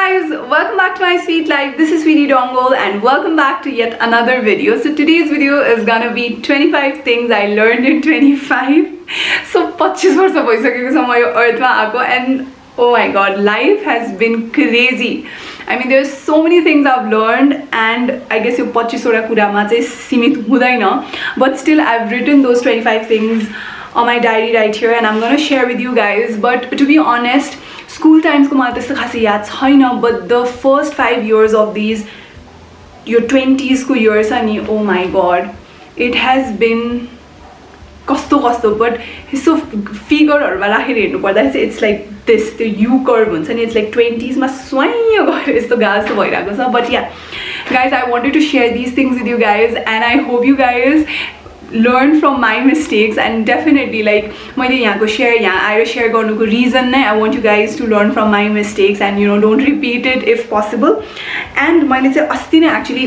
guys, welcome back to my sweet life. This is Sweety Dangol and welcome back to yet another video. So today's video is gonna be 25 things I learned in 25. So 25 वर्ष भइसकेको छ म यो earthमा आएको and oh my god, life has been crazy. I mean there's so many things I've learned and I guess यो 25 वटा कुरामा चाहिँ सीमित हुँदैन, but still I've written those 25 things on my diary right here and I'm gonna share with you guys. But to be honest, school times ko मलाई त्यस्तो खासै याद छैन, but the first 5 years of these your 20s को years अनि oh my god, it has been कस्तो but so फिगरहरुमा राखेर हेर्नु पर्दा चाहिँ it's like this, the U curve हुन्छ नि, it's like 20s मा स्वाइयो गरेर यस्तो गाजस्तो भइराको छ. But yeah guys, I wanted to share these things with you guys and I hope you guys learn from my mistakes and definitely like मैले यहाँको यहाँ आएर share गर्नुको reason नै I want you guys to learn from my mistakes and you know don't repeat it if possible. And मैले चाहिँ अस्ति नै actually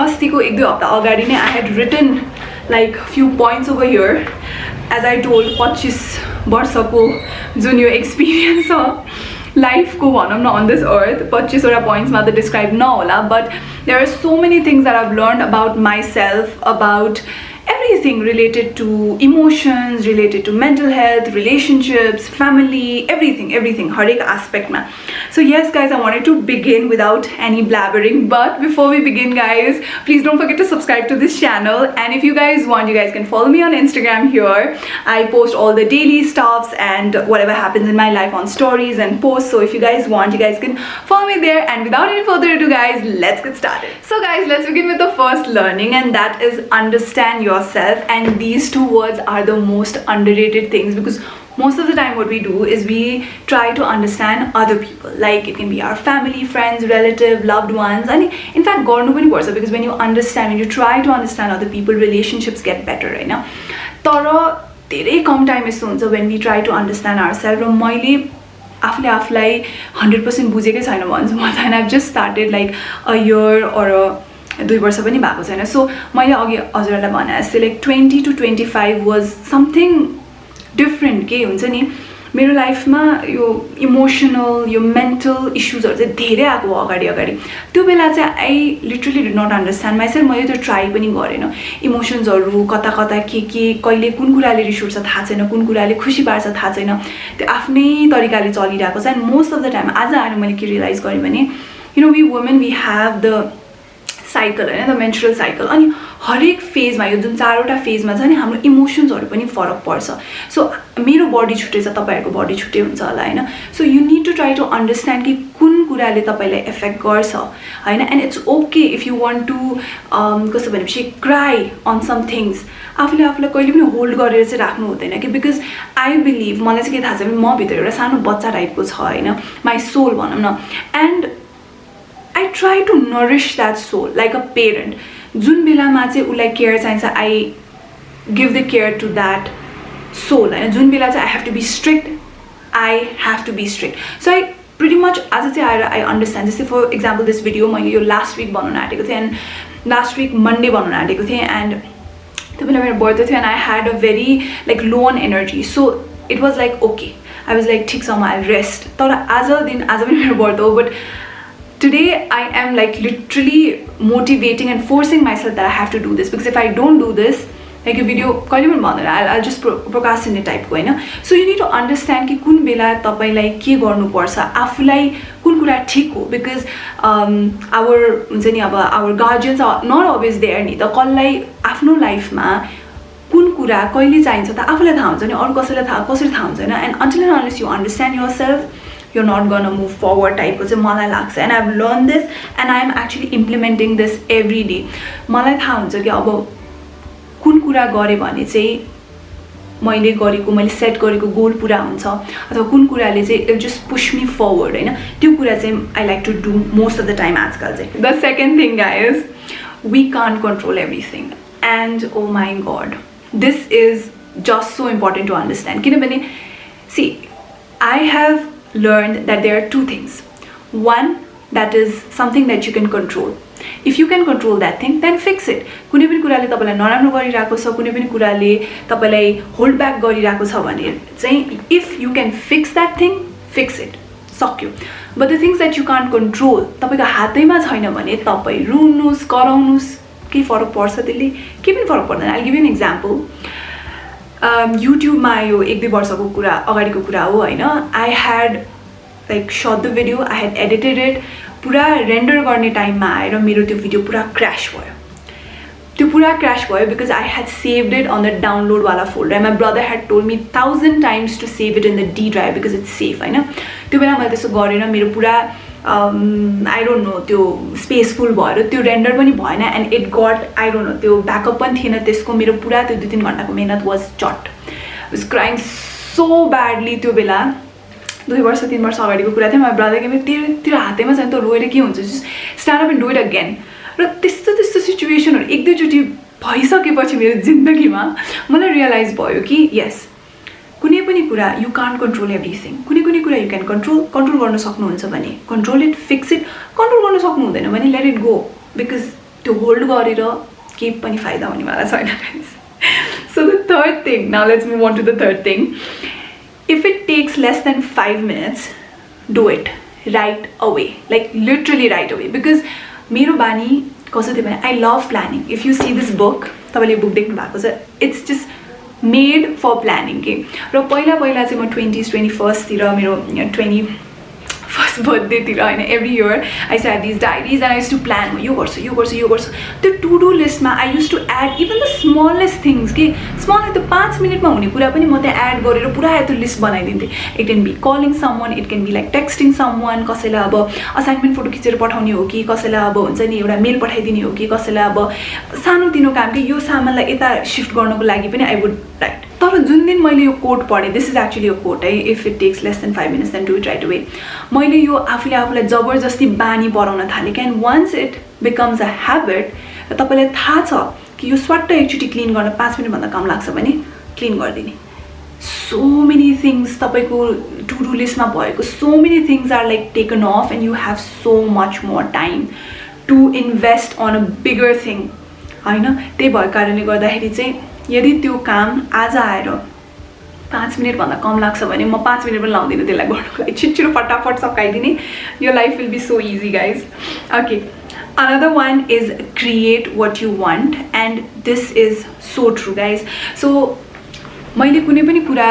अस्तिको 1-2 हप्ता अगाडि नै I had written like few points over here as I told 25 वर्षको जुन यो experience छ life को भनौं न on this earth 25 वटा points मा त describe नहोला, but there are so many things that I've learned about myself, about everything related to emotions, related to mental health, relationships, family, everything harik aspect ma. So yes guys, I wanted to begin without any blabbering, but before we begin guys, please don't forget to subscribe to this channel, and if you guys want, you guys can follow me on Instagram here. I post all the daily stuffs and whatever happens in my life on stories and posts, so if you guys want, you guys can follow me there. And without any further ado guys, let's get started. So guys, let's begin with the first learning, and that is understand yourself. And these two words are the most underrated things, because most of the time what we do is we try to understand other people, like it can be our family, friends, relative, loved ones, and in fact garnu pani parcha, because when you understand, when you try to understand other people, relationships get better right now. Tara धेरै कम time यस्तो हुन्छ when we try to understand ourselves. र मैले आफूले आफूलाई 100% बुझेकै छैन भन्छु म, and I've just started like a year or a 2 वर्ष पनि भएको छैन. सो मैले अघि हजुरलाई भने जस्तै like 20 to 25 was something different के हुन्छ नि मेरो लाइफमा यो इमोशनल यो मेन्टल इश्यूजहरु चाहिँ धेरै आएको अगाडि त्यो बेला चाहिँ I literally did not understand myself. मैले त्यो ट्राई पनि गरेन. इमोशन्सहरु कता के कहिले कुन कुराले रिस उठ्छ थाहा छैन, कुन कुराले खुसी पार्छ थाहा छैन, त्यो आफ्नै तरिकाले चलिरहेको छ. And most of the time आज आएर मैले के रियलाइज गरेँ भने you know we women we have the cycle हैन, द मेन्स्ट्रुअल साइकल, अनि हरेक फेजमा यो जुन 4वटा फेजमा छ नि हाम्रो इमोसन्सहरु पनि फरक पर्छ. सो मेरो बडी छुट्टै छ, तपाईहरुको बडी छुट्टै हुन्छ होला हैन. So you need to try to understand कि कुन कुराले तपाईलाई इफेक्ट गर्छ हैन. And it's okay if you want to कसो भनेपछि क्राई अन सम थिङ्स. आफूले आफूलाई कहिले पनि होल्ड गरेर चाहिँ राख्नु हुँदैन कि, बिकज आई बिलिभ मलाई चाहिँ के थाहा छ भने म भित्र एउटा सानो बच्चा टाइपको छ हैन, माई सोल भनौँ न. And I try to nourish that soul like a parent. जुन बेलामा चाहिँ उलाई केयर चाहिन्छ I give the care to that soul. And जुन बेला चाहिँ I have to be strict, I have to be strict. So I pretty much आज चाहिँ आएर I understand. जस्तै for example this video मैले यो last week बनाउन आँटेको थिएँ, and last week Monday बनाउन आँटेको थिएँ, and त्यो बेला मेरो बर्थडे थियो and I had a very like low on energy. So it was like okay, I was like ठिक छ म I'll rest. तर आज पनि मेरो बर्थडे हो, but today I am like literally motivating and forcing myself that I have to do this, because if I don't do this, like a video कहिले पनि भन्दैन, I'll just procrastinate type को हैन. So you need to understand कि कुन बेला तपाईलाई के गर्नुपर्छ, आफूलाई कुन कुरा ठीक हो, because our हुन्छ नि अब our guardians are not always there नि त. कसलाई आफ्नो लाइफमा कुन कुरा कहिले चाहिन्छ त आफूलाई थाहा हुन्छ नि, अरु कसैले कसरी थाहा हुन्छ हैन. And until and unless you understand yourself, you're not gonna move forward type चाहिँ मलाई लाग्छ. And I've learned this and I am actually implementing this every day. मलाई थाहा हुन्छ कि अब कुन कुरा गरे भने चाहिँ मैले सेट गरेको गोल पुरा हुन्छ, अथवा कुन कुराले चाहिँ it just push me forward हैन. त्यो कुरा चाहिँ I like to do most of the time आजकल चाहिँ. The second thing guys, we can't control everything. And oh my god, this is just so important to understand. किनभने see I have learned that there are two things. One, that is something that you can control. If you can control that thing, then fix it. कुनै पनि कुराले तपाईलाई नराम्रो गरिराको छ, कुनै पनि कुराले तपाईलाई होल्ड ब्याक गरिराको छ भने चाहिँ if you can fix that thing, fix it. सक्यो. But the things that you can't control तपाईँको हातैमा छैन भने तपाईँ रुनुहोस् कराउनुहोस् केही फरक पर्छ त्यसले केही पनि फरक पर्दैन I give you an example युट्युबमा यो 1-2 वर्षको कुरा अगाडिको कुरा हो होइन I had like shot the video I had edited it पुरा रेन्डर गर्ने टाइममा आएर मेरो त्यो भिडियो पुरा क्रास भयो because I had saved it on the download wala folder and my brother had told me 1,000 times to save it in the D drive because it's safe हैन त्यो बेला मैले त्यसो गरेन मेरो पुरा I don't know त्यो स्पेस फुल भयो त्यो रेन्डर पनि भएन and it got I don't know त्यो ब्याकअप पनि थिएन त्यसको मेरो पुरा त्यो 2-3 घण्टाको मेहनत was shot I was crying so badly त्यो बेला 2 वर्ष 3 वर्ष अगाडिको कुरा थियो my brother के तेरो हातैमा छ नि त रोएर के हुन्छ stand up and do it again र त्यस्तो सिचुएसनहरु 1-2 चोटि भइसकेपछि मेरो जिन्दगीमा मलाई रियलाइज भयो कि यस कुनै पनि कुरा यु कान्ट कन्ट्रोल एभ्रिथिङ कुनै कुरा यु क्यान कन्ट्रोल गर्न सक्नुहुन्छ भने control it fix it control गर्न सक्नु हुँदैन भने लेट इट गो बिकज त्यो होल्ड गरेर केही पनि फाइदा हुनेवाला छैन guys so the third thing now let's move on to the third thing if it takes less than 5 minutes do it right away like literally right away because मेरो बानी कस्तो थियो भने I love planning if you see this book तपाईँले book देख्नु भएको छ it's just made for planning के र पहिला चाहिँ म 20s 21st तिर मेरो 21st बर्थडेतिर होइन every year I said these diaries and I use to plan यो गर्छु त्यो टु डु लिस्टमा I use to add even the smallest things कि स्मल त्यो 5 मिनटमा हुने कुरा पनि म त्यहाँ एड गरेर पुरा त्यो लिस्ट बनाइदिन्थेँ it can be calling someone it can be like texting someone कसैलाई अब असाइनमेन्ट फोटो खिचेर पठाउने हो कि कसैलाई अब हुन्छ नि एउटा मेल पठाइदिने हो कि कसैलाई अब सानोतिनो काम कि यो सामानलाई यता सिफ्ट गर्नको लागि पनि आई वुड राइट तर जुन दिन मैले यो कोट पढेँ दिस इज एक्चुअली यो कोट है if it takes less than 5 minutes then do it right away मैले यो आफूलाई जबरजस्ती बानी पराउन थालेँ can once it becomes a habit र तपाईँलाई थाहा छ कि यो स्वाट्ट एकचोटि क्लिन गर्न 5 मिनटभन्दा कम लाग्छ भने क्लिन गरिदिने सो मेनी थिङ्स तपाईँको टु डु लिस्टमा भएको so many things are like taken off and you have so much more time to invest on a bigger thing होइन त्यही भएको कारणले गर्दाखेरि चाहिँ यदि त्यो काम आज आएर 5 मिनटभन्दा कम लाग्छ भने म 5 मिनट पनि लाउँदिनँ त्यसलाई गर्नको लागि छिटो फटाफट सकाइदिने यो life will be so easy guys okay another one is create what you want and this is so true guys so मैले कुनै पनि कुरा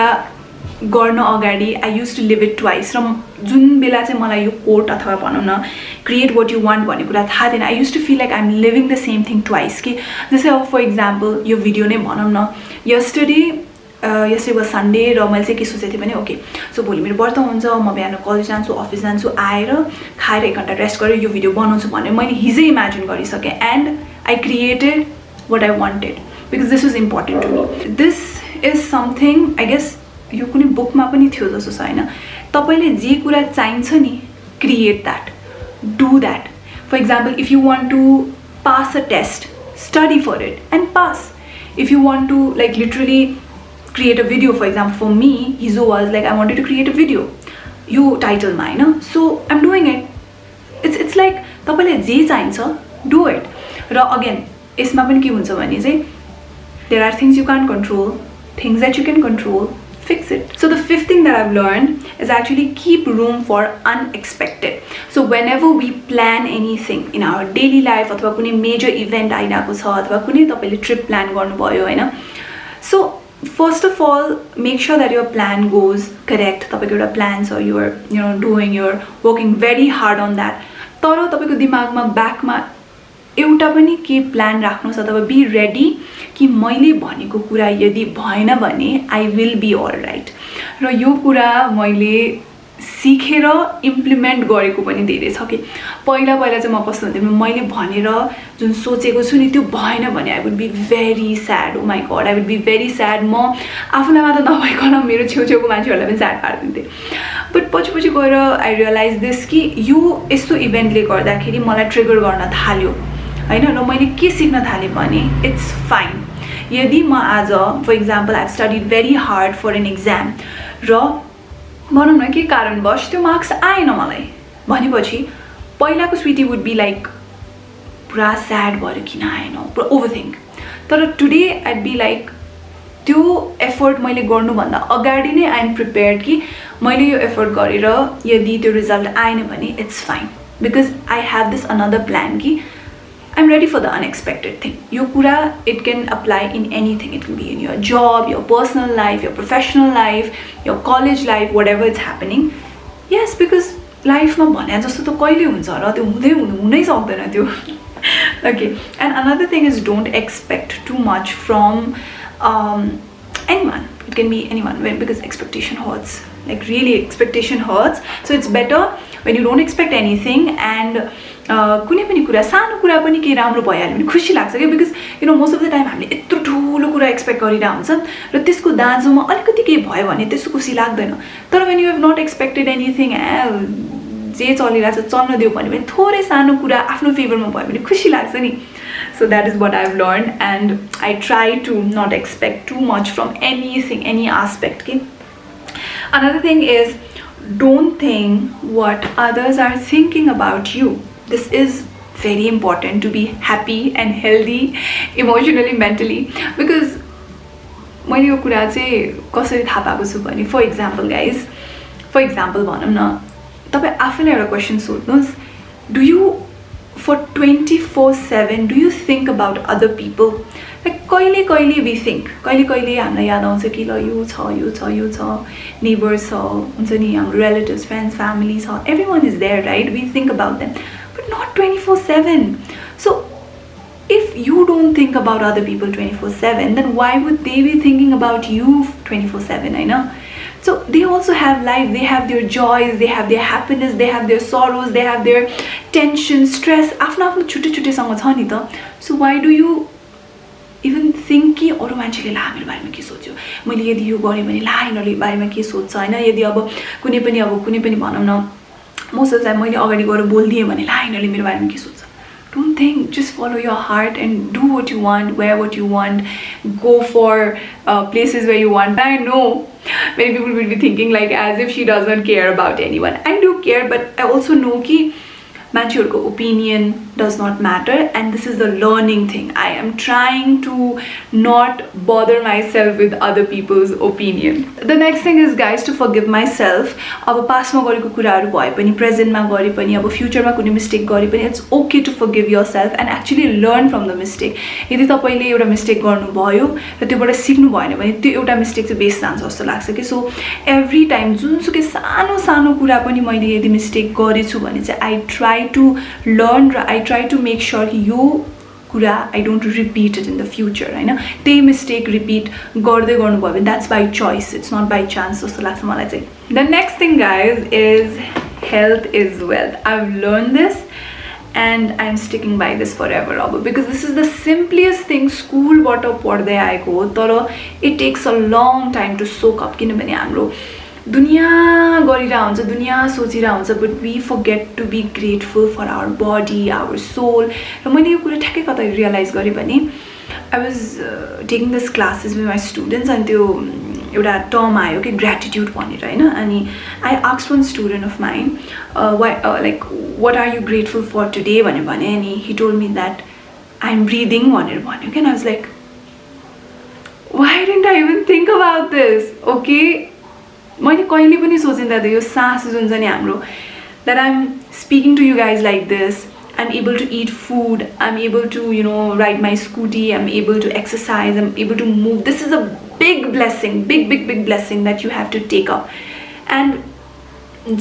गर्न अगाडि I used to live it twice र जुन बेला चाहिँ मलाई यो कोट अथवा भनौँ न create what you want भन्ने कुरा थाहा थिएन I used to feel like I'm living the same thing twice कि जस्तै अब फर इक्जाम्पल यो भिडियो नै भनौँ न yesterday was Sunday र मैले चाहिँ के सोचेको थिएँ भने ओके सो भोलि मेरो व्रत हुन्छ म बिहान कलेज जान्छु अफिस जान्छु आएर खाएर 1 घण्टा रेस्ट गरेर यो भिडियो बनाउँछु भनेर मैले हिजै इमेजिन गरिसकेँ and I created what I wanted because this was important to me this is something I guess यो कुनै बुकमा पनि थियो जस्तो छ होइन तपाईँले जे कुरा चाहिन्छ नि create that do that for example if you want to pass a test study for it and pass if you want to like literally create a video for example for me hizo was like I wanted to create a video यो टाइटलमा हैन so I'm doing it it's like तपाईलाई जे चाहिन्छ do it र again यसमा पनि के हुन्छ भने चाहिँ there are things you can't control things that you can control fix it so the fifth thing that I've learned is actually keep room for unexpected so whenever we plan anything in our daily life अथवा कुनै major event आइराको छ अथवा कुनै तपाईले trip plan गर्नुभयो हैन so first of all make sure that your plan goes correct तपाईको एउटा plan छ you are doing you're working very hard on that तर तपाईको दिमागमा ब्याकमा एउटा पनि के प्लान राख्नुस् अथवा बी रेडी कि मैले भनेको कुरा यदि भएन भने आई विल बी अलराइट र यो कुरा मैले सिकेर इम्प्लिमेन्ट गरेको पनि धेरै छ कि पहिला चाहिँ म कस्तो हुन्थेँ मैले भनेर जुन सोचेको छु नि त्यो भएन भने I would be very sad oh my god I would be very sad म आफूलाई मात्र नभइकन मेरो छेउछेउको मान्छेहरूलाई पनि स्याड पारिदिन्थेँ बट पछि गएर आई रियलाइज दिस कि यो यस्तो इभेन्टले गर्दाखेरि मलाई ट्रिगर गर्न थाल्यो हैन र मैले के सिक्न थालेँ भने इट्स फाइन यदि म आज for example I studied very hard for an exam र भनौँ न के कारणवश त्यो मार्क्स आएन मलाई भनेपछि पहिलाको स्विटी वुड बी लाइक पुरा स्याड भएर किन आएन पुरा ओभरथिङ्क तर टुडे आइड बी लाइक त्यो एफर्ट मैले गर्नुभन्दा अगाडि नै आई एम प्रिपेयर्ड कि मैले यो एफर्ट गरेर यदि त्यो रिजल्ट आएन भने it's fine because I have this another plan कि I am ready for the unexpected thing यो कुरा it can apply in anything it can be in your job your personal life your professional life your college life whatever it's happening yes because लाइफमा भने जस्तो त कहिले हुन्छ र त्यो हुनै सक्दैन त्यो okay and another thing is don't expect too much from anyone. It can be anyone because expectation hurts, like really expectation hurts. So it's better when you don't expect anything and कुनै पनि कुरा सानो कुरा पनि केही राम्रो भइहाल्यो भने खुसी लाग्छ क्या because you know most of the time हामीले यत्रो ठुलो कुरा एक्सपेक्ट गरिरहेको हुन्छ र त्यसको दाँजोमा अलिकति केही भयो भने त्यस्तो खुसी लाग्दैन तर when you have not expected anything जे चलिरहेको छ चल्न दियो भने थोरै सानो कुरा आफ्नो फेभरमा भयो भने खुसी लाग्छ नि so that is what I've learned and I try to not expect too much from anything, any aspect okay? Another thing is don't think what others are thinking about you. This is very important to be happy and healthy emotionally, mentally because मैले यो कुरा चाहिँ कसरी थाहा पाएको छु भने for example भनौँ न तपाईँ आफैलाई एउटा क्वेसन सोध्नुहोस् do you for 24/7 do you think about other people like कहिले we think कहिले हामीलाई याद आउँछ कि ल यो छ neighbors छ हुन्छ नि हाम्रो relatives friends family छ everyone is there right we think about them but not 24/7 so if you don't think about other people 24/7 then why would they be thinking about you 24/7 I know so they also have life they have their joys they have their happiness they have their sorrows they have their tension stress आफ्नो छुट्टै-छुट्टैसँग छ नि त so why do you even think कि अरू मान्छेले ला मेरो बारेमा के सोच्यो मैले यदि यो गरेँ भने ला यिनीहरूले बारेमा के सोच्छ हैन यदि अब कुनै पनि भनौँ न मोस्ट अफ द टाइम मैले अगाडि गएर बोल्दिएँ भने ला यिनीहरूले मेरो बारेमा के सोच्छ don't think just follow your heart and do what you want wear what you want go for places where you want I know many people will be thinking like as if she doesn't care about anyone I do care but I also know ki मान्छेहरुको opinion does not matter and this is the learning thing I am trying to not bother myself with other people's opinion the next thing is guys to forgive myself अब past मा गरेको कुराहरु भए पनि present मा गरे पनि अब future मा कुनै mistake गरे पनि it's okay to forgive yourself and actually learn from the mistake यदि तपाईले एउटा mistake गर्नु भयो र त्योबाट सिक्नु भएन भने त्यो एउटा mistake चाहिँ बेस जान्छ जस्तो लाग्छ के so every time जुनसुकै सानो कुरा पनि मैले यदि mistake गरेछु भने चाहिँ I try to learn I try to make sure कि यो कुरा I don't repeat it in the future हैन त्यही mistake repeat गर्दै गर्नु भयो भने that's by choice it's not by chance जस्तो लाग्छ मलाई चाहिँ the next thing guys is health is wealth I've learned this and I'm sticking by this forever because this is the simplest thing school बाट पढ्दै आएको हो तर it takes a long time to soak up किनभने हाम्रो दुनिया गरिरा हुन्छ दुनिया सोचिरा हुन्छ but we forget to be grateful for our body our soul र मैले यो कुरा ठ्याक्कै कता रियलाइज गरे भने I was taking this classes with my students and त्यो एउटा टर्म आयो कि gratitude भनेर हैन अनि I asked one student of mine like what are you grateful for today भने अनि he told me that I'm breathing भनेर भन्यो के and I was like why didn't I even think about this okay मैले कहिले पनि सोचिँदैन यो सास जुन छ नि हाम्रो that I'm speaking to you guys like this I'm able to eat food I'm able to you know ride my scooty I'm able to exercise I'm able to move this is a big blessing big blessing that you have to take up and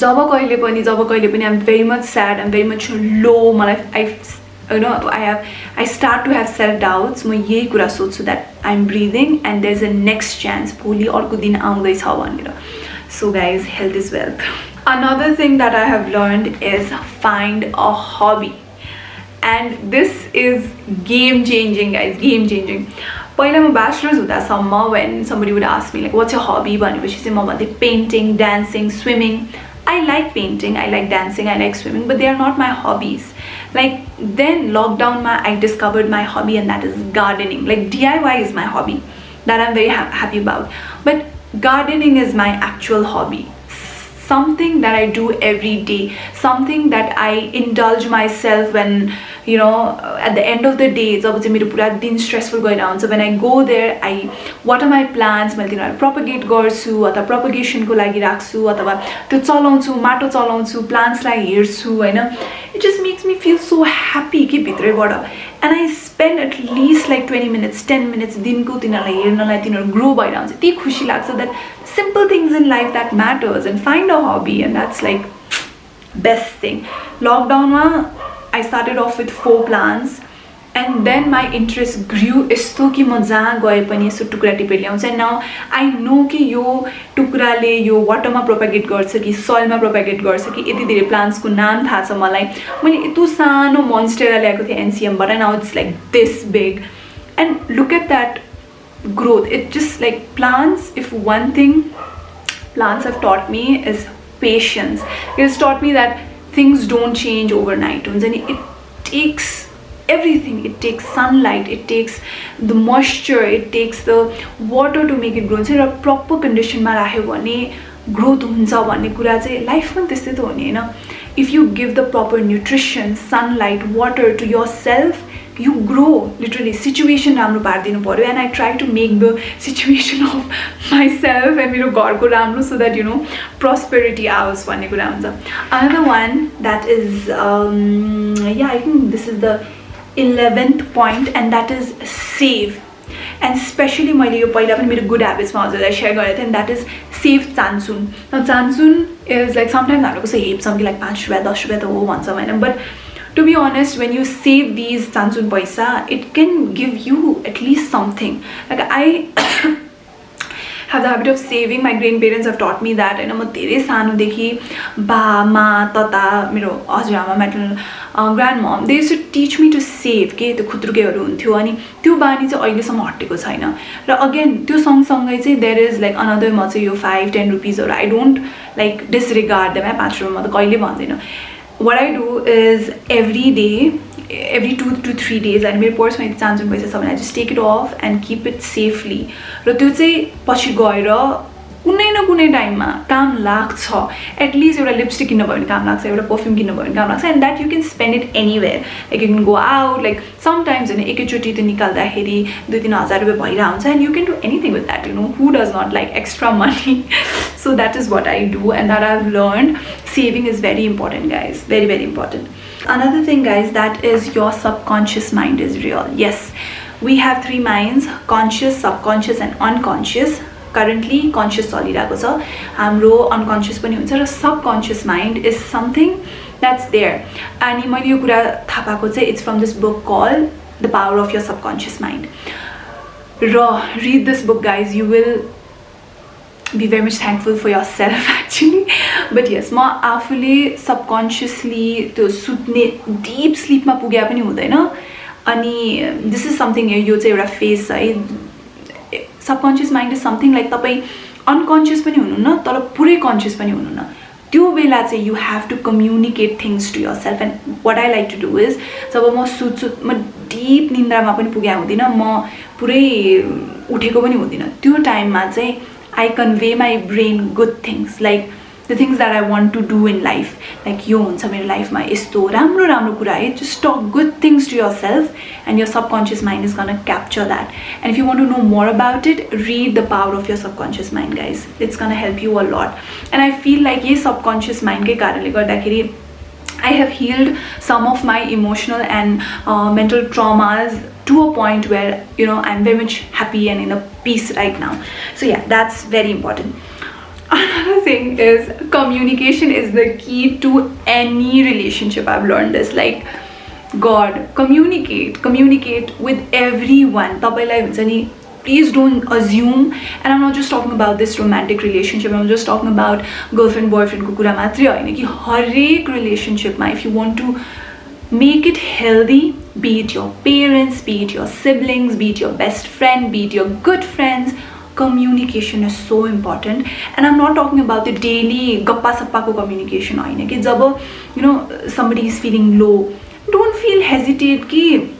जब कहिले पनि I'm very much sad I'm very much low मलाई I start to have self doubts म यही कुरा सोच्छु that I'm breathing and there's a next chance भोलि अर्को दिन आउँदैछ भनेर so guys health is wealth another thing that I have learned is find a hobby and this is game changing guys game changing पहिला म bachelor's हुँदासम्म when somebody would ask me like what's your hobby भनेपछि चाहिँ म भन्थे painting dancing swimming I like painting I like dancing I like swimming but they are not my hobbies like then lockdown I discovered my hobby and that is gardening like DIY is my hobby that I'm very happy about but gardening is my actual hobby something that I do every day, something that I indulge myself when, you know, at the end of the day, जब चाहिँ मेरो पुरा दिन stressful गइरहेको हुन्छ, when I go there, what are my plans, मैले तिनीहरू propagate गर्छु अथवा propagation को लागि राख्छु अथवा त्यो चलाउँछु, माटो चलाउँछु, plants लाई हेर्छु हैन. It just makes me feel so happy कि भित्रैबाट. And I spend at least like 20 minutes, 10 minutes दिनको तिनीहरूलाई हेर्नलाई, तिनीहरू grow भइरहेको हुन्छ. त्यही खुसी लाग्छ that simple things in life that matters, and find a hobby, and that's like best thing. Lockdown I started off with 4 plants, and then my interest grew यस्तो कि म जहाँ गए पनि यसो टुक्रा टिपेर ल्याउँछ. And now I know कि यो टुक्राले यो वाटरमा प्रोपेगेट गर्छ कि सोइलमा प्रोपेगेट गर्छ कि यति धेरै प्लान्ट्सको नाम थाहा छ मलाई. मैले यस्तो सानो मोन्स्टेरा ल्याएको थिएँ एनसिएमबाट, now it's like this big, and look at that growth. It just like plants, if one thing plants have taught me is patience. It has taught me that things don't change overnight, and it takes everything. It takes sunlight, it takes the moisture, it takes the water to make it grow. So a proper condition ma राख्यो भने growth हुन्छ भन्ने कुरा चाहिँ life पनि त्यस्तै त हो नि हैन. If you give the proper nutrition, sunlight, water to yourself, you grow. Literally situation राम्रो पार्दिनु पर्यो. And I try to make the situation of myself and मेरो घरको राम्रो, so that, you know, prosperity आओस् भन्ने कुरा हुन्छ. Another one that is yeah, I think this is the 11th point, and that is save. And especially मैले यो पहिला पनि मेरो good habits मा हजुरलाई share गरेको थिएँ, and that is save चान्सुन. Now चान्सुन is like sometimes हाम्रो कसै हेप्छ कि like 5 रुपैयाँ 10 रुपैयाँ त हो भन्छ हैन, but to be honest, when you save these चान्सुन पैसा, it can give you at least something. Like I have the habit of saving. My grandparents have taught me that, and म धेरै सानोदेखि बामा तता मेरो हजुरआमा maternal grandmom, they used to teach me to save के त्यो खुत्रुकेहरू हुन्थ्यो, अनि त्यो बानी चाहिँ अहिलेसम्म हटेको छैन. र अगेन त्यो सँगसँगै चाहिँ there is like another म चाहिँ यो 5-10 रुपीजहरू I don't like disregard them. 5 रुपैयाँ म त कहिले भन्दैन. What I do is every day, every 2 to 3 days, and मेरो पर्समा यति चान्सुन पैसा छ भने I just take it off and keep it safely. र त्यो चाहिँ पछि गएर कुनै न कुनै टाइममा काम लाग्छ. एटलिस्ट एउटा लिपस्टिक किन्न भयो भने काम लाग्छ, एउटा परफ्युम किन्न भयो भने काम लाग्छ, and that you can spend it anywhere. Like you can go out, like sometimes in एकैचोटि त्यो निकाल्दाखेरि 2-3 हजार रुपैयाँ भइरहेको हुन्छ, and you can do anything with that, you know. Who does not like extra money? So that is what I do, and that I've learned. Saving is very important, guys. Very, very important. Another thing, guys, that is your subconscious mind is real. Yes, we have 3 minds: conscious, subconscious, and unconscious. Currently conscious चलिरहेको छ, हाम्रो unconscious पनि हुन्छ, र subconscious mind is something that's there. अनि मैले यो कुरा थाहा पाएको चाहिँ it's from this book called The Power of Your Subconscious Mind. Read this book, guys. You will be very much thankful for yourself actually. But yes, म आफूले subconsciously त्यो सुत्ने deep sleep मा पुगे पनि हुँदैन. अनि this is something यो चाहिँ एउटा phase है. Subconscious mind is something like तपाईं unconscious पनि हुनुहुन्न तर पुरै conscious पनि हुनुहुन्न. त्यो बेला चाहिँ you have to communicate things to yourself. And what I like to do is जब म सुत्छु, म deep निन्द्रामा पनि पुगे हुँदिन, म पुरै उठेको पनि हुँदिन, त्यो टाइममा चाहिँ I convey my brain good things, like the things that I want to do in life. Like यो हुन्छ मेरो लाइफमा यस्तो राम्रो राम्रो कुरा है. Just talk good things to yourself, and your subconscious mind is gonna capture that. And if you want to know more about it, read The Power of Your Subconscious Mind, guys. It's gonna help you a lot. And I feel like ये subconscious mind के कारणले गर्दाखेरि I have healed some of my emotional and mental traumas to a point where, you know, I'm very much happy and in a peace right now. So yeah, that's very important. Another thing is communication is the key to any relationship. I've learned this, like God, communicate with everyone. तपाईलाई हुन्छ नि, please don't assume. And I'm not just talking about this romantic relationship, I'm just talking about girlfriend boyfriend को कुरा मात्रै हैन कि हरेक relationship मा if you want to make it healthy, be it your parents, be it your siblings, be it your best friend, be it your good friends, communication is so important. And I'm not talking about the daily gappa sappa ko communication हैन कि जब, you know, somebody is feeling low, don't feel hesitate कि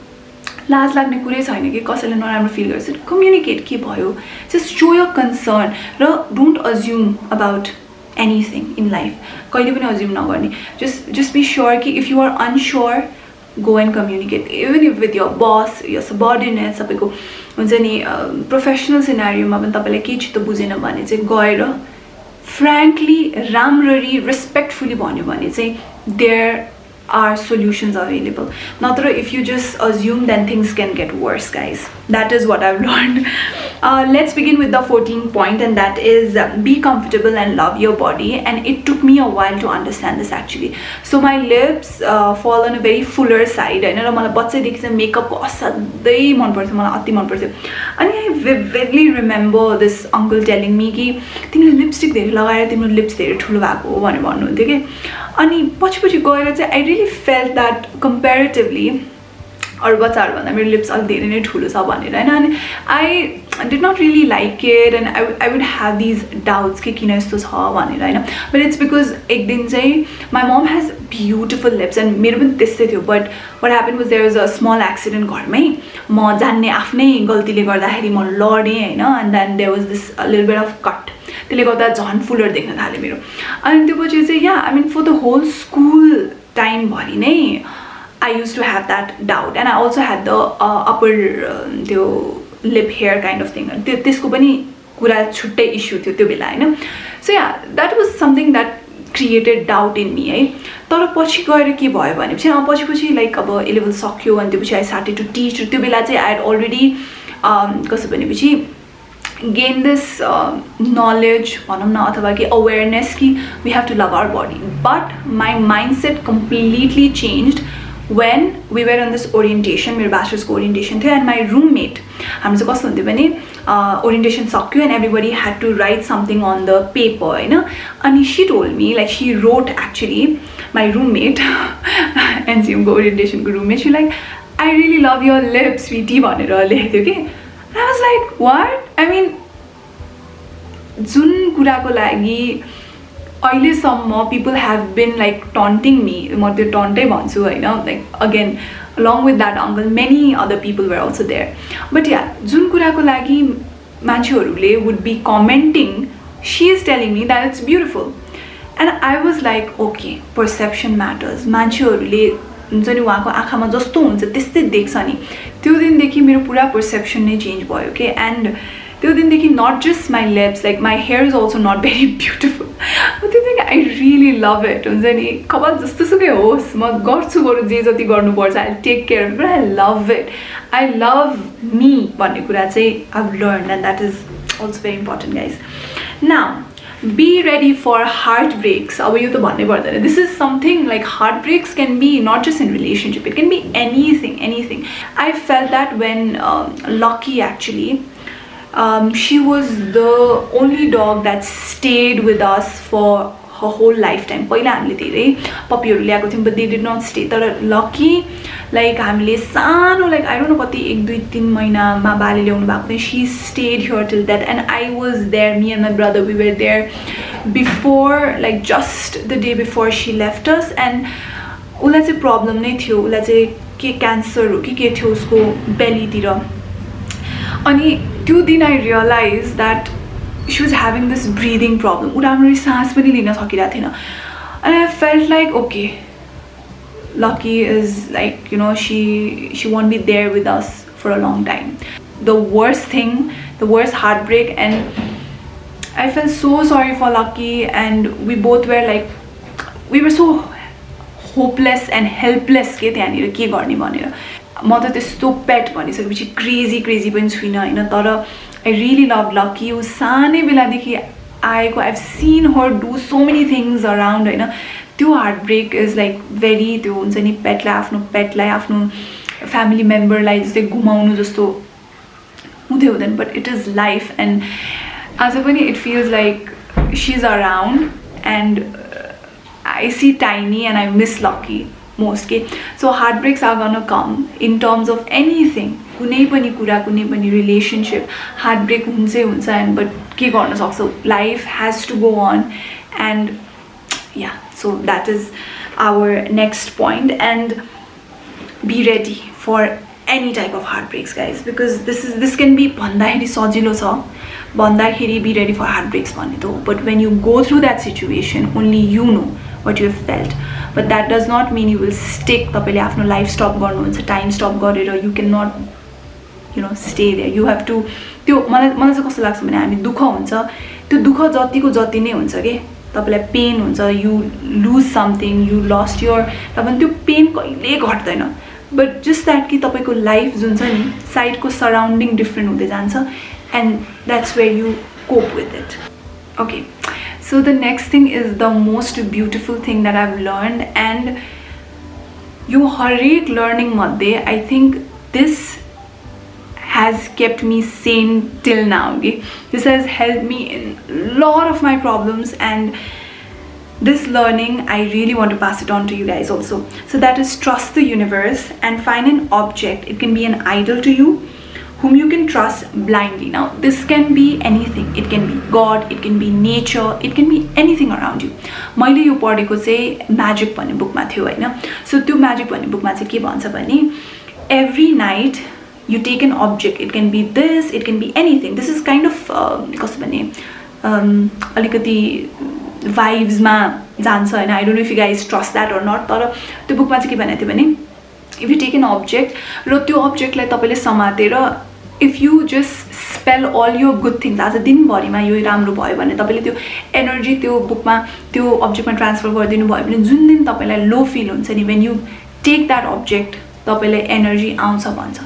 लाज लाग्ने कुरै छैन कि कसैले नराम्रो फिल गर्छ. कम्युनिकेट के भयो, just show your concern र don't assume about anything in life. कहिले पनि assume नगर्ने. Just be sure कि if you are unsure, go and communicate, even if with your boss, your subordinate, सबैको हुन्छ नि प्रोफेसनल सिनारियोमा पनि तपाईँलाई केही चित्त बुझेन भने चाहिँ गएर frankly राम्ररी respectfully भन्यो भने चाहिँ there are solutions available. Natra if you just assume, then things can get worse, guys. That is what I've learned. Let's begin with the 14th point, and that is be comfortable and love your body. And it took me a while to understand this actually. So my lips fall on a very fuller side. I know मलाई बच्चादेखि चाहिँ मेकअपको असाध्यै मन पर्थ्यो, मलाई अति मन पर्थ्यो. अनि I vividly remember this uncle telling me कि तिमीले लिपस्टिक धेरै लगाएर तिम्रो लिप्स धेरै ठुलो भएको हो भनेर भन्नुहुन्थ्यो कि. अनि पछि गएर चाहिँ I really felt that comparatively अरू बच्चाहरू भन्दा मेरो लिप्स अलिक धेरै नै ठुलो छ भनेर हैन. अनि I did not really like it, and I would have these doubts कि किन यस्तो छ भनेर हैन. But it's because एक दिन चाहिँ my mom has beautiful lips and मेरो पनि त्यस्तै थियो. But what happened was there was a small accident घरमै. म जान्ने आफ्नै गल्तीले गर्दाखेरि म लडेँ हैन, and then there was this a little bit of cut. त्यसले गर्दा झन् फुलर देख्न थाल्यो मेरो. अनि त्यो पछि चाहिँ I mean for the whole school time भरि नै I used to have that doubt, and I also had the upper त्यो lip hair kind of thing. त्यसको पनि कुरा छुट्टै इश्यू थियो त्यो बेला हैन. So yeah, that was something that created doubt in me है. तर पछि गएर के भयो भनेपछि पछि like अब A level सक्यो अनि त्यसपछि I started to teach. त्यो बेला चाहिँ I had already कसो भनेपछि gain this knowledge भनौँ न अथवा कि awareness कि we have to love our body. But my mindset completely changed when we were on this orientation. मेरो bachelor's को orientation थियो, and my roommate, हाम्रो चाहिँ कस्तो हुन्थ्यो भने orientation सक्यो and everybody had to write something on the paper हैन. अनि she told me, like she wrote actually, my roommate NCM को orientation को roommate, she like I really love your lips sweetie भनेर लेखेको थियो कि. And I was like what? I mean जुन कुराको लागि अहिलेसम्म people have been like taunting me, म त्यो टन्टै भन्छु हैन, like again along with that uncle many other people were also there. But yeah, जुन कुराको लागि मान्छेहरूले would be commenting, she is telling me that it's beautiful. And I was like okay, perception matters. मान्छेहरूले हुन्छ नि उहाँको आँखामा जस्तो हुन्छ त्यस्तै देख्छ नि. त्यो दिनदेखि मेरो पुरा पर्सेप्सन नै चेन्ज भयो के. एन्ड त्यो दिनदेखि not just my lips, like my hair is also not very beautiful, but त्यो दिन I really love it. हुन्छ नि कपाल जस्तो सुकै होस्, म गर्छु जे जति गर्नुपर्छ, I'll take care of it, but I love it. I love me भन्ने कुरा चाहिँ I've learned, and that is also very important, guys. Now be ready for heartbreaks. अब यो त भन्नै पर्दैन. This is something like heartbreaks can be not just in relationship, it can be anything. I felt that when Lucky actually she was the only dog that stayed with us for her whole lifetime. पहिला हामीले धेरै पपीहरू ल्याएको थियौँ, but they did not stay. तर Lucky like हामीले सानो like I don't know कति 1-2-3 महिनामा बाले ल्याउनु भएको थियो. She stayed here till that, and I was there, me and my brother, we were there before, like just the day before she left us. And उसलाई चाहिँ प्रब्लम नै थियो, उसलाई चाहिँ के क्यान्सर हो कि के थियो उसको बेलीतिर. अनि त्यो दिन I realized that she was having this breathing problem. उ राम्ररी सास पनि लिन सकिरहेको थिएन. And I felt like okay, Lucky is like, you know, she won't be there with us for a long time. The worst thing, the worst heartbreak, and I felt so sorry for Lucky, and we both were like, we were so hopeless and helpless के त्यहाँनिर के गर्ने भनेर. म त त्यस्तो पेट भनिसकेपछि क्रेजी पनि छुइनँ हैन. तर I really love Lucky. उ सानै बेलादेखि आएको, I've seen her do so many things around हैन. त्यो heartbreak is like very त्यो हुन्छ नि पेटलाई आफ्नो फ्यामिली मेम्बरलाई जस्तै गुमाउनु जस्तो हुँदैन. But it is life, and आज पनि it feels like she's around, and I see Tiny and I miss Lucky most. So heartbreaks are gonna come in terms of anything. कुनै पनि कुरा, कुनै पनि relationship, heartbreak हुन्छै हुन्छ. And but के गर्न सक्छौ, life has to go on. And yeah, so that is our next point. And be ready for any type of heartbreaks, guys, because this can be भन्दाखेरि सजिलो छ, भन्दाखेरि be ready for heartbreaks भन्ने त हो, but when you go through that situation only you know what you have felt, but that does not mean you will stick. तपाईले आफ्नो life stop गर्नुहुन्छ, टाइम स्टप गरेर you cannot stay there. You have to त्यो मलाई चाहिँ कस्तो लाग्छ भने हामी दुःख हुन्छ, त्यो दुःख जतिको जति नै हुन्छ के, तपाईलाई पेन हुन्छ, you lose something, you lost your, तपाईँ त्यो पेन कहिले घट्दैन, but just that कि तपाईको लाइफ जुन छ नि साइडको सराउन्डिङ डिफरेन्ट हुँदै जान्छ, and that's where you cope with it. Okay, so the next thing is the most beautiful thing that I've learned, and यो हरेक लर्निङ मध्ये I think this has kept me sane till now. Okay? This has helped me in a lot of my problems, and this learning I really want to pass it on to you guys also. So that is, trust the universe and find an object. It can be an idol to you whom you can trust blindly. Now this can be anything. It can be God, it can be nature, it can be anything around you. मैले यो पढेको चाहिँ magic भन्ने बुकमा थियो हैन. So त्यो magic भन्ने बुकमा चाहिँ के भन्छ भने every night you take an object. It can be this, it can be anything. This is kind of कस्तो भने अलिकति vibes मा जान्छ हैन. I don't know if you guys trust that or not, तर त्यो बुकमा चाहिँ के भनेको थियो भने if you take an object र त्यो objectलाई तपाईले समातेर if you just spell all your good things, आज दिनभरिमा यो राम्रो भयो भने तपाईले त्यो एनर्जी त्यो बुकमा त्यो अब्जेक्टमा ट्रान्सफर गरिदिनु भयो भने जुन दिन तपाईलाई लो फिल हुन्छ नि, when you take that object तपाईलाई एनर्जी आउँछ भन्छ.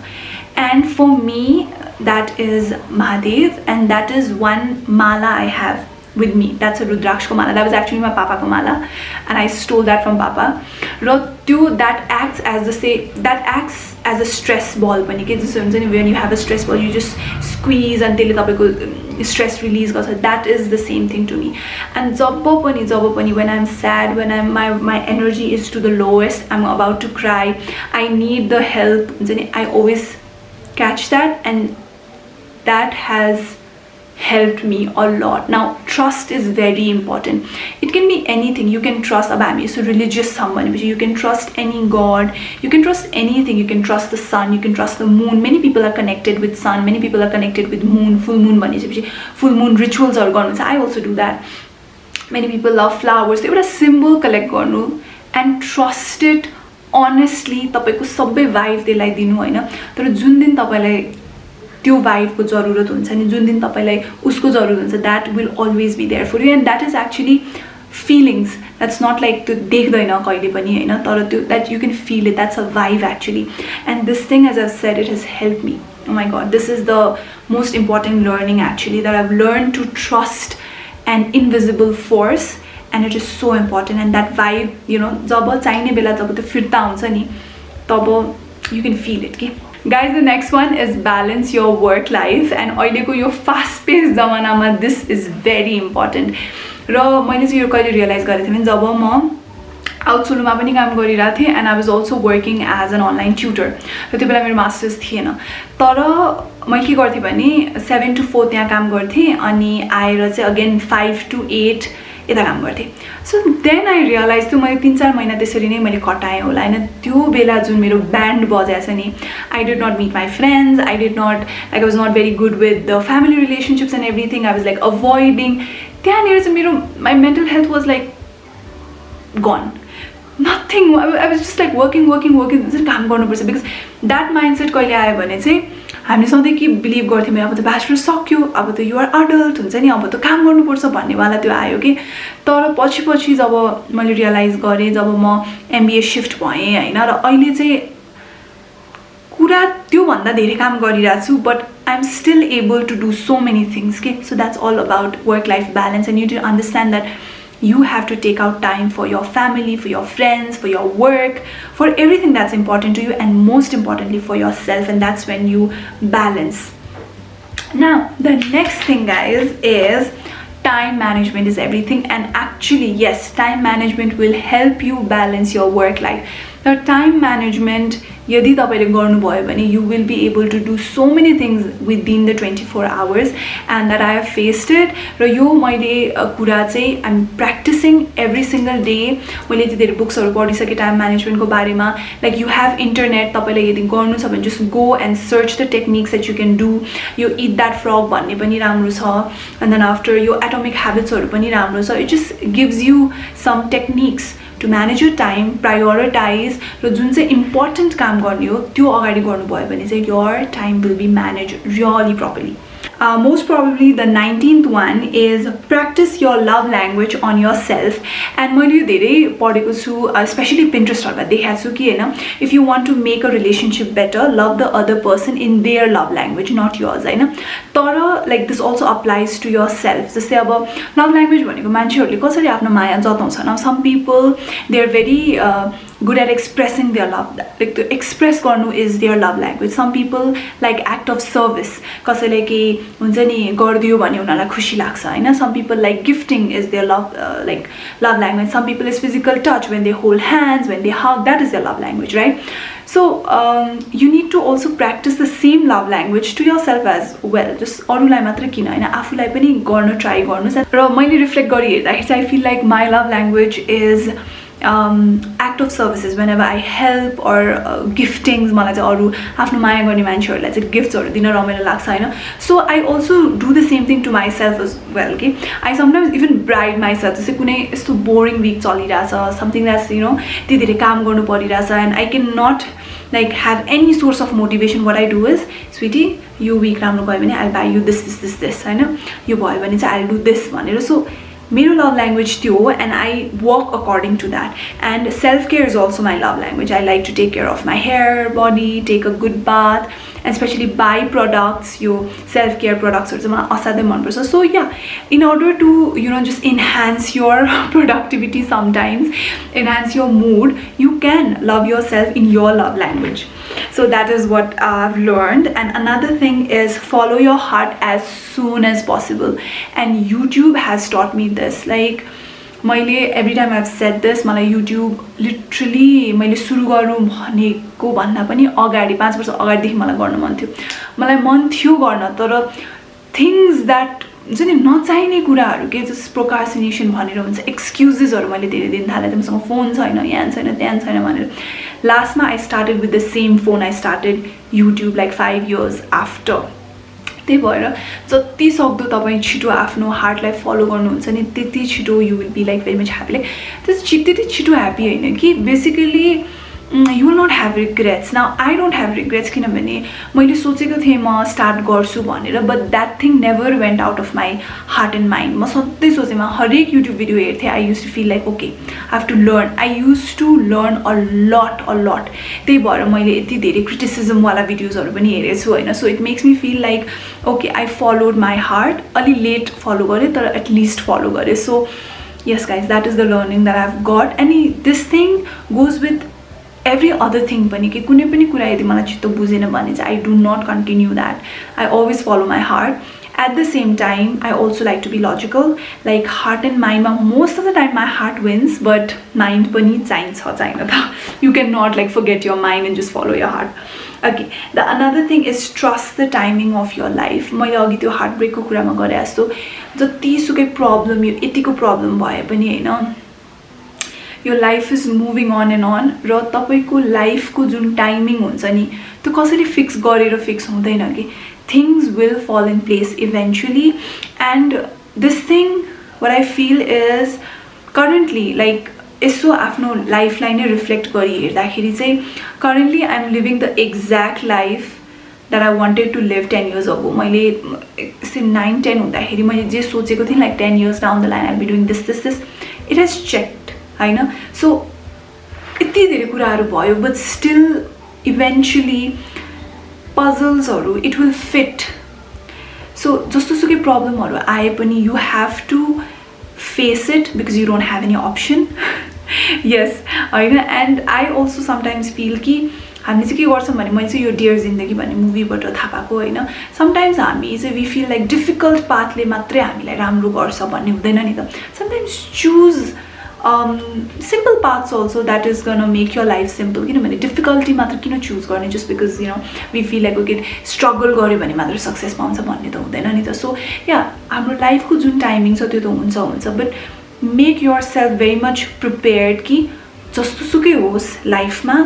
And for me that is Mahadev, and that is one mala I have with me. That's a Rudrakshko mala. That was actually my Papa's mala, and I stole that from Papa. That acts as a stress ball. When you have a stress ball, you just squeeze until stress release. That is the same thing to me. And when I'm sad, when my energy is to the lowest, I'm about to cry, I need the help, I always catch that, and that has helped me a lot. Now trust is very important. It can be anything. You can trust so religious someone, you can trust any god, you can trust anything. You can trust the sun, you can trust the moon. Many people are connected with sun, many people are connected with moon. Full moon rituals are gone. I also do that. Many people love flowers. They would a symbol collect garnu and trust it honestly. तपाईको सबै vibe देलाई दिनु हैन, तर जुन दिन तपाईलाई त्यो vibe को जरुरत हुन्छ नि, जुन दिन तपाईलाई उसको जरुरत हुन्छ, that will always be there for you. And that is actually feelings. That's not like त्यो देख्दैन कहिले पनि हैन, तर त्यो that you can feel it. That's a vibe actually. And this thing, as I've said, it has helped me. Oh my god, this is the most important learning actually, that I've learned to trust an invisible force. And it is so important. And that vibe, जब चाहिने बेला जब त्यो फिर्ता हुन्छ नि, तब you can feel it. Okay? Guys, the next one is balance your work life. And अहिलेको यो fast paced जमानामा this is very important. र मैले चाहिँ यो कहिले रियलाइज गरेको थिएँ भने जब म आउटसोलमा पनि काम गरिरहेको थिएँ, and I was also working as an online tutor. र त्यो बेला मेरो मास्टर्स थिएन, तर मैले के गर्थेँ भने 7 to 4 त्यहाँ काम गर्थेँ, अनि आएर चाहिँ अगेन 5 to 8 यता काम गर्थेँ. सो देन आई रियलाइज त्यो मैले 3-4 महिना त्यसरी नै मैले खटाएँ होला हैन. त्यो बेला जुन मेरो ब्यान्ड बजाएछ नि, I did not meet my friends, I was not very good with the family relationships and everything. I was like avoiding. त्यहाँनिर चाहिँ मेरो my mental health was like gone. Nothing. I was just like working काम गर्नुपर्छ. Because that mindset कहिले आयो भने चाहिँ हामी सधैँ के बिलिभ गर्थ्यौँ, अब त ब्याचलर सक्यो, अब त युआर अडल्ट हुन्छ नि, अब त काम गर्नुपर्छ भन्नेवाला त्यो आयो कि. तर पछि जब मैले रियलाइज गरेँ, जब म एमबिए सिफ्ट भएँ हैन, र अहिले चाहिँ कुरा त्योभन्दा धेरै काम गरिरहेको छु, but I am still able to do so many things के. So that's all about work life balance. And you to understand that you have to take out time for your family, for your friends, for your work, for everything that's important to you, and most importantly for yourself. And that's when you balance. Now the next thing, guys, is time management is everything. And actually, yes, time management will help you balance your work life. Now time management यदि तपाईले गर्नुभयो भने you will be able to do so many things within the 24 hours, and that I have faced it. र यो मैले कुरा चाहिँ I'm practicing every single day. मैले यति धेरै बुक्सहरु पढिसके टाइम म्यानेजमेन्टको बारेमा. Like you have internet, तपाईले यदि गर्नु छ भने just go and search the techniques that you can do. यो eat that frog भन्ने पनि राम्रो छ, and then after यो atomic habits हरु पनि राम्रो छ. It just gives you some techniques to manage your time, prioritize, र जुन चाहिँ important काम गर्ने हो त्यो अगाडि गर्नुभयो भने चाहिँ your time will be managed really properly. Most probably the 19th one is practice your love language on yourself. And मैले यो धेरै पढेको छु, especially Pinterestहरुमा देखाएको छु कि हैन, if you want to make a relationship better, love the other person in their love language, not yours, हैन. तर like this also applies to yourself. जस्तै अब love language भनेको मान्छेहरुले कसरी आफ्नो माया जताउँछ न. Some people they are very good at expressing their love, like to express गर्नु is their love language. Some people like act of service, कसैले के हुन्छ नि गर्दियो भने उनीहरुलाई खुसी लाग्छ हैन. Some people like gifting is their love like love language. Some people is physical touch, when they hold hands, when they hug, that is their love language, right? So you need to also practice the same love language to yourself as well. Just अरूलाई मात्र किन हैन, आफूलाई पनि गर्न try गर्नुस्. र मैले रिफ्लेक्ट गरि हेर्दाखेरि चाहिँ I feel like my love language is act of services. Whenever I help or giftings, मलाई चाहिँ अरू आफ्नो माया गर्ने मान्छेहरुलाई चाहिँ गिफ्ट्सहरु दिन रमाइलो लाग्छ हैन. So I also do the same thing to myself as well. Okay, I sometimes even bribe myself. जस्तै कुनै यस्तो बोरिङ वीक चलिरहेछ, something that's you know त्यति धेरै काम गर्नु परिरहेछ, and I cannot like have any source of motivation. What I do is, sweetie, यो वीक राम्रो गयो भने I'll buy you this हैन, यो भयो भने चाहिँ I'll do this भनेर. So मेरो love language त्यो हो, and I work according to that. And self-care is also my love language. I like to take care of my hair, body, take a good bath, and especially buy products, यो self-care products हरु चाहिँ मलाई असाध्यै मन पर्छ. So yeah, in order to you know just enhance your productivity, sometimes enhance your mood, you can love yourself in your love language. So that is what I've learned. And another thing is follow your heart as soon as possible. And YouTube has taught me this. Like मैले every time I've said this, मलाई YouTube literally मैले सुरु गरौँ भनेको भन्दा पनि अगाडि 5 वर्ष अगाडिदेखि मलाई गर्न मन थियो. मलाई मन थियो गर्न, तर things that हुन्छ नि नचाहिने कुराहरु के जस्ट प्रोक्रास्टिनेसन भनेर हुन्छ, एक्सक्युजेसहरु मैले धेरै दिन थाले. तिमीसँग फोन छैन, यहाँ छैन, त्यहाँ छैन भनेर. लास्टमा I started with the same phone. I started YouTube like 5 years after. त्यही भएर जति सक्दो तपाई छिटो आफ्नो हार्टलाई फलो गर्नुहुन्छ नि त्यति छिटो you will be like very much happy. Like त्यति छिटो ह्यापी हैन कि basically you will not have regrets. Now I don't have regrets किनभने मैले सोचेको थिएँ म स्टार्ट गर्छु भनेर, but that thing never went out of my heart and mind. म सधैँ सोचे, म हरेक YouTube भिडियो हेर्थे. I used to feel like okay, I have to learn. I used to learn a lot. त्यही भएर मैले यति धेरै क्रिटिसिजम वाला भिडियोजहरु पनि हेरेछु हैन. So it makes me feel like okay, I followed my heart. अलि लेट फलो गरे तर at least फलो गरे. So yes guys, that is the learning that I've got. And this thing goes with every other thing पनि के कुनै पनि कुरा यदि मलाई चित्त बुझेन भने चाहिँ I do not continue that. I always follow my heart. At the same time, I also like to be logical. Like heart and mind, most of the time my heart wins, but mind पनि चाहिन्छ त. You cannot like forget your mind and just follow your heart. Okay, the another thing is trust the timing of your life. मैले अघि त्यो heartbreak को कुरामा गरे जस्तो जतिसुकै प्रब्लम, यो यतिको प्रब्लम भए पनि हैन, your life is moving on and on. र तपाईको लाइफको जुन टाइमिङ हुन्छ नि त्यो कसैले फिक्स गरेर फिक्स हुँदैन कि. Things will fall in place eventually. And this thing, what I feel is currently like यसो आफ्नो लाइफलाई नै रिफ्लेक्ट गरी हेर्दाखेरि चाहिँ currently I'm living the exact life that I wanted to live 10 years ago. मैले 9-10 हुँदाखेरि मैले जे सोचेको थिएँ like 10 years down the line I'll be doing this, it has checked हैन. So यति धेरै कुराहरु भयो, but still eventually puzzlesहरु it will fit. So जस्तोसुकै प्रब्लमहरु आए पनि you have to face it because you don't have any option. Yes, हैन. And I also sometimes feel कि हामी चाहिँ के गर्छौं भने मैले चाहिँ यो डियर जिन्दगी भन्ने मुभीबाट थाहा पाएको हैन. समटाइम्स हामी चाहिँ we feel like difficult pathले मात्रै हामीलाई राम्रो गर्छ भन्ने हुँदैन नि त. Sometimes choose simple paths also that is gonna make your life simple. Difficulty matra kina choose गर्ने just because we feel like okay struggle गर्यो भने मात्र सक्सेस पाउँछ भन्ने त हुँदैन नि त. So yeah, हाम्रो लाइफको जुन टाइमिङ छ त्यो त हुन्छ but make yourself very much prepared कि जस्तो सुकै होस् लाइफमा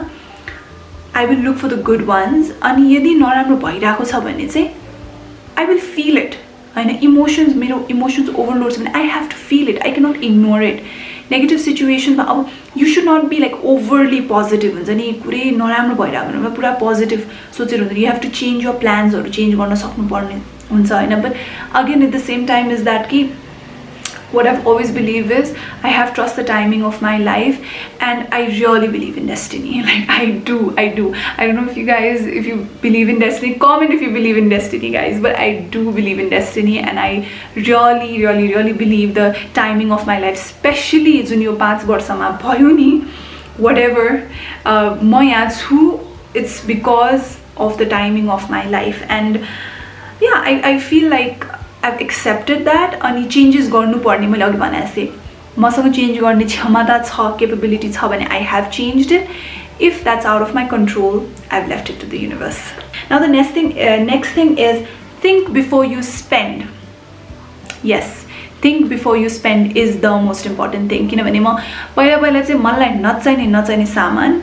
I will look for the good ones. अनि यदि नराम्रो भइरहेको छ भने चाहिँ I will feel it. होइन, मेरो इमोसन्स ओभरलोड छ भने I have to feel it. I cannot ignore it. Negative सिचुएसनमा अब you should not be like overly positive हुन्छ नि, पुरै नराम्रो भइरहेको भने पुरा पोजिटिभ सोचेर हुँदैन. You have to change your प्लान्सहरू चेन्ज गर्न सक्नुपर्ने हुन्छ होइन. But again at the same time is that कि what I've always believed is I have trust the timing of my life, and I really believe in destiny. Like I do. I don't know if you guys, if you believe in destiny, comment if you believe in destiny, guys. But I do believe in destiny, and I really believe the timing of my life, especially जुन यो 5 वर्षमा भयो नि whatever म यहाँ छु, it's because of the timing of my life. And yeah, I feel like I've accepted that. अनि changes गर्नुपर्ने मैले अघि भने जस्तै मसँग चेन्ज गर्ने क्षमता छ, केपेबिलिटी छ भने I have changed it. If that's out of my control, I've left it to the universe. Now the next thing is think before you spend. Yes, think before you spend is the most important thing. किनभने म पहिला चाहिँ मलाई नचाहिने सामान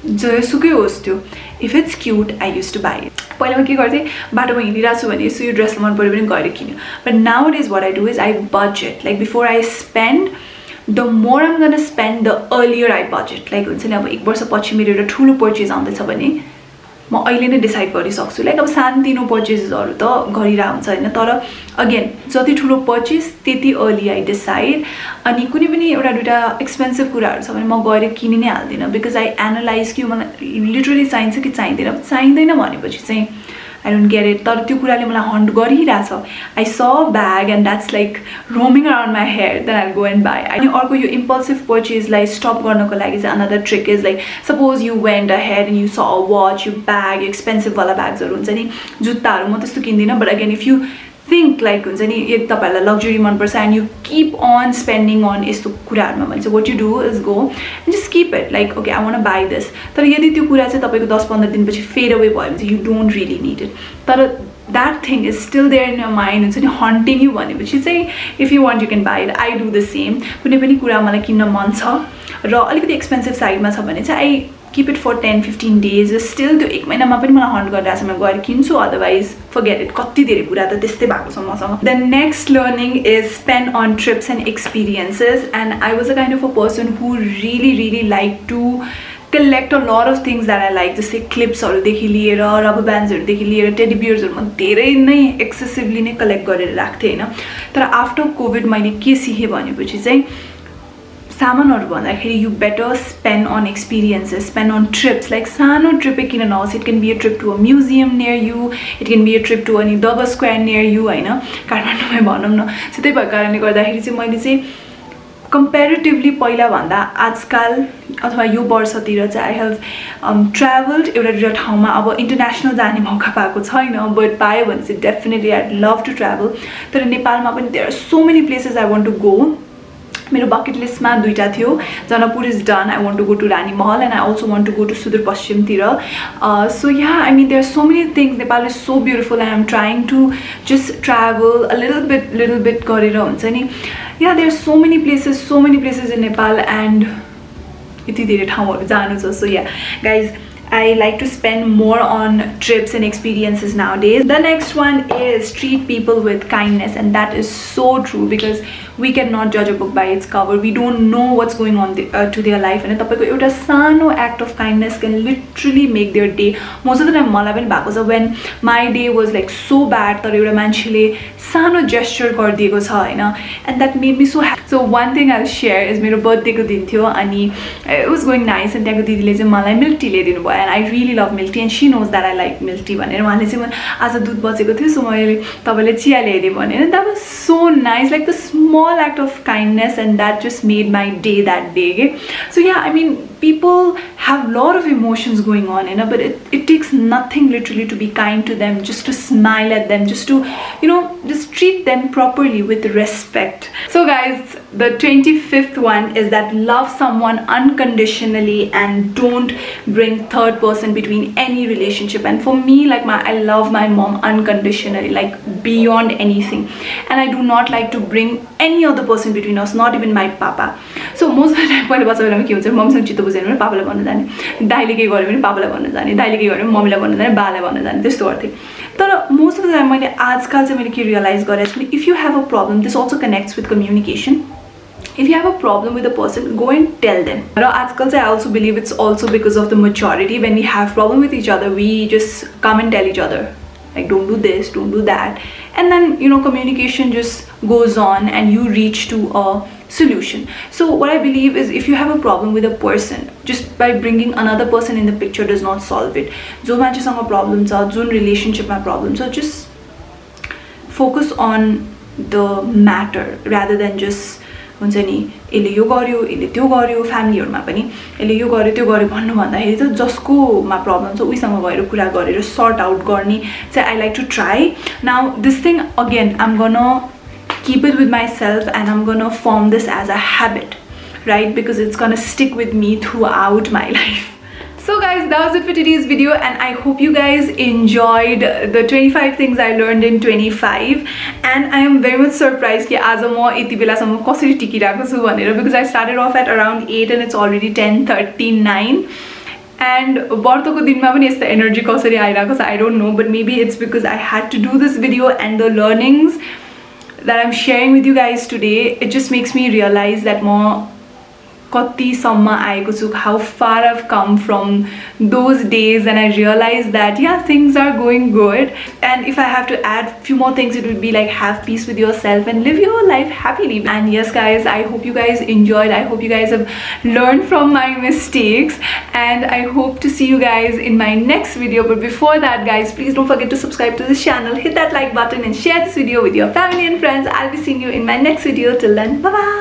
जोसुकै होस् त्यो, if it's cute, I used to buy it. पहिला म के गर्थेँ, बाटोमा हिँडिरहेको छु भने यसो यो ड्रेस मन पऱ्यो भने गएर किन्यो. But nowadays what I do is I budget. Like before I spend, the more I'm gonna spend, the earlier I budget. Like हुन्छ नि अब 1 वर्षपछि मेरो एउटा ठुलो पर्चेज आउँदैछ भने म अहिले नै डिसाइड गरिसक्छु. लाइक अब सानोतिनो पर्चेजेसहरू त गरिरहेको हुन्छ होइन, तर अगेन जति ठुलो पर्चेज त्यति अर्ली आई डिसाइड. अनि कुनै पनि एउटा दुइटा एक्सपेन्सिभ कुराहरू छ भने म गएर किनि नै हाल्दिनँ, बिकज आई एनालाइज कि मलाई लिटरली चाहिन्छ कि चाहिँदैन भनेपछि चाहिँ I don't get it. तर त्यो कुराले मलाई हन्ट गरिरहेछ. I saw a bag and that's like roaming around my head, then I'll go and buy. अनि अर्को यो impulsive purchase लाई stop गर्नको लागि चाहिँ another trick is like suppose you went ahead and you saw a watch, your bag, expensive वाला bagsहरू हुन्छ नि, जुत्ताहरू म त्यस्तो किन्दिनँ. But again, if you think like हुन्छ नि यदि तपाईहरुलाई लग्जरी मनपर्छ and you keep on spending on यस्तो कुराहरुमा भने चाहिँ what you do is go and just keep it like okay I want to buy this. तर यदि त्यो कुरा चाहिँ तपाईको 10-15 दिनपछि fade away भयो भने you don't really need it. तर that thing is still there in your mind, हुन्छ नि haunting you भनेपछि चाहिँ if you want you can buy it. I do the same. कुनै पनि कुरा मलाई किन्न मन छ र अलिकति एक्सपेन्सिभ साइडमा छ भने चाहिँ I keep it for 10-15 days. Still त्यो 1 महिनामा पनि मलाई हन्ट गरिरहेछ, म गएर किन्छु, अदरवाइज forget it. कति धेरै कुरा त त्यस्तै भएको छ मसँग. The next learning is spend on trips and experiences, and I was a kind of a person who really liked to collect a lot of things that I like, जस्तै क्लिप्सहरूदेखि लिएर रबर ब्यान्ड्सहरूदेखि लिएर टेडी बियर्सहरू म धेरै नै excessively नै collect गरेर राख्थेँ होइन. तर आफ्टर कोभिड मैले के सिकेँ भनेपछि चाहिँ सामानहरू भन्दाखेरि you better spend on experiences, spend on trips. Like सानो ट्रिपै किन नहोस्, it can be a trip to a museum near you, it can be a trip to अनि डबल स्क्वायर नियर यु होइन, काठमाडौँमै भनौँ न. सो त्यही भएको कारणले गर्दाखेरि चाहिँ मैले चाहिँ कम्पेरिटिभली पहिलाभन्दा आजकल अथवा यो वर्षतिर चाहिँ आई हेभ ट्राभल्ड एउटा ठाउँमा. अब इन्टरनेसनल जाने मौका पाएको छैन, बट पायो भने चाहिँ definitely I love to travel. तर नेपालमा पनि there are so many places I want to go. मेरो बकेट लिस्टमा 2टा थियो. Janakpur is done, I want to go to Rani Mahal, and I also want to go to सुदूरपश्चिमतिर. So yeah I mean there are so many things. Nepal is so beautiful and I am trying to just travel a little bit गरेर हुन्छ नि. या there are so many places in Nepal and यति धेरै ठाउँहरू जानु छ. So yeah guys, I like to spend more on trips and experiences nowadays. The next one is treat people with kindness, and that is so true because we cannot judge a book by its cover. We don't know what's going on to their life, and तपाईको एउटा सानो act of kindness can literally make their day. Most of the time मलाई पनि भएको छ when my day was like so bad, तर एउटा मान्छेले सानो gesture गरिदिएको छ हैन, and that made me so happy. So one thing I'll share is मेरो बर्थडे को दिन थियो अनि it was going nice, and त्यहाँको दिदीले चाहिँ मलाई मिल्क टी ल्याइदिनु भयो, and I really love milk tea and she knows that I like milk tea भनेर उहाँले चाहिँ आज दुध बचेको थियो सो मैले तपाईले चिया ल्याइदिए भनेर. That was so nice, like the small act of kindness, and that just made my day that day. So yeah, I mean people have a lot of emotions going on, but it takes nothing literally to be kind to them, just to smile at them, just to just treat them properly with respect. So guys, the 25th one is that love someone unconditionally and don't bring third person between any relationship. And for me, like I love my mom unconditionally, like beyond anything, and I do not like to bring any other person between us, not even my papa. So most of the time पहिले बच्चा बेलामा के हुन्छ, मम्मीसँग चित्त बुझेन भने पापालाई भन्न जाने, दाइले के गर्यो भने पापालाई भन्न जाने, दाइले के गर्यो भने मम्मीलाई भन्न जाने, बालाई भन्न जाने, त्यस्तो गर्थेँ. तर मोस्ट अफ द टाइम मैले आजकल चाहिँ मैले के रियलाइज गरेको छु, if you have a problem, this also connects with communication. If you have a problem with a person, go and tell them. I also believe it's also because of the maturity. When we have problem with each other, we just come and tell each other, like, don't do this, don't do that, and then communication just goes on and you reach to a solution. So what I believe is, if you have a problem with a person, just by bringing another person in the picture does not solve it. Jo मान्छेसँग problem छ, जुन relationship मा problem छ, just focus on the matter rather than just हुन्छ नि यसले यो गर्यो, यसले त्यो गर्यो. फ्यामिलीहरुमा पनि यसले यो गर्यो, त्यो गर्यो भन्नु भन्दाखेरि त जसकोमा प्रब्लम छ उहीसँग गएर कुरा गरेर सर्ट आउट गर्ने चाहिँ I like to try. Now this thing again, I'm gonna keep it with myself and I'm gonna form this as a habit, right? Because it's gonna stick with me throughout my life. So guys, that was it for today's video, and I hope you guys enjoyed the 25 things I learned in 25. And I am very much surprised that आज म यति बेलासम्म कसरी टिकिरहेको छु भनेर, because I started off at around 8 and it's already 10:39. And बर्तको दिनमा पनि यस्तो एनर्जी कसरी आइरहेको छ, I don't know, but maybe it's because I had to do this video and the learnings that I'm sharing with you guys today, it just makes me realize that म कति सम्म आएको छु, how far I've come from those days, and I realized that yeah, things are going good. And if I have to add few more things, it would be like, have peace with yourself and live your life happily. And yes guys, I hope you guys enjoyed, I hope you guys have learned from my mistakes, and I hope to see you guys in my next video. But before that guys, please don't forget to subscribe to this channel, hit that like button and share this video with your family and friends. I'll be seeing you in my next video. Till then, bye bye.